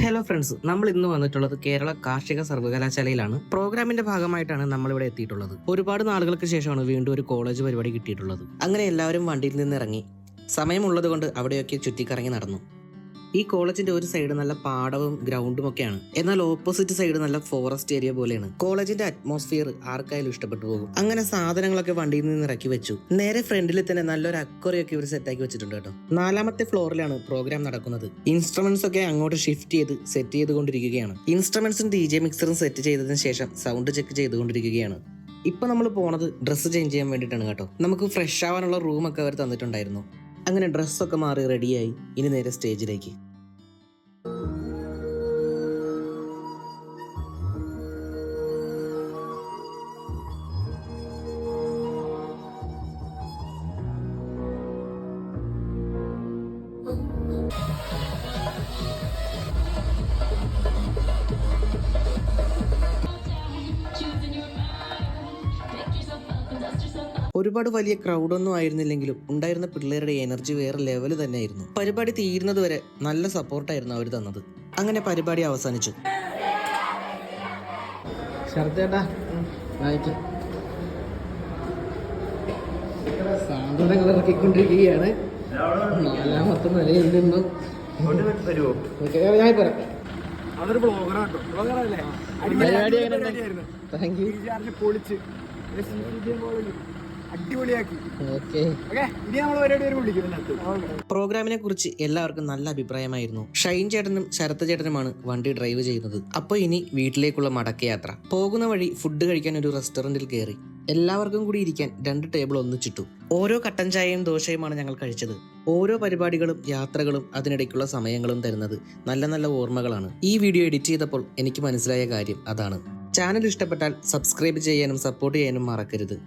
Hello friends, നമ്മൾ ഇന്ന് വന്നിട്ടുള്ളത് കേരള കാർഷിക സർവകലാശാലയിലാണ്. പ്രോഗ്രാമിന്റെ ഭാഗമായിട്ടാണ് നമ്മൾ ഇവിടെ എത്തിയിട്ടുള്ളത്. ഒരുപാട് നാളുകൾക്ക് ശേഷമാണ് വീണ്ടും ഒരു കോളേജ് പരിപാടി കിട്ടിയിട്ടുള്ളത്. അങ്ങനെ എല്ലാവരും വണ്ടിയിൽ നിന്ന് ഇറങ്ങി സമയമുള്ളത് കൊണ്ട് അവിടെയൊക്കെ ചുറ്റിക്കറങ്ങി നടന്നു. ഈ കോളേജിന്റെ ഒരു സൈഡ് നല്ല പാടവും ഗ്രൗണ്ടും ഒക്കെയാണ്, എന്നാൽ ഓപ്പോസിറ്റ് സൈഡ് നല്ല ഫോറസ്റ്റ് ഏരിയ പോലെയാണ്. കോളേജിന്റെ അറ്റ്മോസ്ഫിയർ ആർക്കായാലും ഇഷ്ടപ്പെട്ടു പോകും. അങ്ങനെ സാധനങ്ങളൊക്കെ വണ്ടിയിൽ നിന്ന് ഇറക്കി വെച്ചു. നേരെ ഫ്രണ്ടിൽ തന്നെ നല്ലൊരു അക്വറിയൊക്കെ ഇവർ സെറ്റാക്കി വെച്ചിട്ടുണ്ട് കേട്ടോ. 4ാമത്തെ ഫ്ലോറിലാണ് പ്രോഗ്രാം നടക്കുന്നത്. ഇൻസ്ട്രുമെന്റ്സ് ഒക്കെ അങ്ങോട്ട് ഷിഫ്റ്റ് ചെയ്ത് സെറ്റ് ചെയ്തുകൊണ്ടിരിക്കുകയാണ്. ഇൻസ്ട്രുമെന്റ്സും DJ മിക്സറും സെറ്റ് ചെയ്തതിനു ശേഷം സൗണ്ട് ചെക്ക് ചെയ്തുകൊണ്ടിരിക്കുകയാണ്. ഇപ്പൊ നമ്മൾ പോണത് ഡ്രസ്സ് ചേഞ്ച് ചെയ്യാൻ വേണ്ടിയിട്ടാണ് കേട്ടോ. നമുക്ക് ഫ്രഷ് ആവാനുള്ള റൂമൊക്കെ അവർ തന്നിട്ടുണ്ടായിരുന്നു. അങ്ങനെ ഡ്രസ്സൊക്കെ മാറി റെഡിയായി. ഇനി നേരെ സ്റ്റേജിലേക്ക്. ഒരുപാട് വലിയ ക്രൗഡൊന്നും ആയിരുന്നില്ലെങ്കിലും ഉണ്ടായിരുന്ന പിള്ളേരുടെ എനർജി വേറെ ലെവൽ തന്നെയായിരുന്നു. പരിപാടി തീരുന്നത് വരെ നല്ല സപ്പോർട്ടായിരുന്നു അവർ തന്നത്. അങ്ങനെ പരിപാടി അവസാനിച്ചു. സാന്ത്വനങ്ങൾ ഇറക്കിക്കൊണ്ടിരിക്കുകയാണ് 4ാമത്തെ നിലയിൽ നിന്നും. ഞാൻ പറയാം, പ്രോഗ്രാമിനെ കുറിച്ച് എല്ലാവർക്കും നല്ല അഭിപ്രായമായിരുന്നു. ഷൈൻ ചേട്ടനും ശരത് ചേട്ടനുമാണ് വണ്ടി ഡ്രൈവ് ചെയ്യുന്നത്. അപ്പോൾ ഇനി വീട്ടിലേക്കുള്ള മടക്കയാത്ര. പോകുന്ന വഴി ഫുഡ് കഴിക്കാൻ ഒരു റെസ്റ്റോറന്റിൽ കയറി. എല്ലാവർക്കും കൂടി ഇരിക്കാൻ 2 ടേബിൾ ഒന്നിച്ചിട്ടു. ഓരോ കട്ടൻ ചായയും ദോശയുമാണ് ഞങ്ങൾ കഴിച്ചത്. ഓരോ പരിപാടികളും യാത്രകളും അതിനിടയ്ക്കുള്ള സമയങ്ങളും തരുന്നത് നല്ല നല്ല ഓർമ്മകളാണ്. ഈ വീഡിയോ എഡിറ്റ് ചെയ്തപ്പോൾ എനിക്ക് മനസ്സിലായ കാര്യം അതാണ്. ചാനൽ ഇഷ്ടപ്പെട്ടാൽ സബ്സ്ക്രൈബ് ചെയ്യാനും സപ്പോർട്ട് ചെയ്യാനും മറക്കരുത്.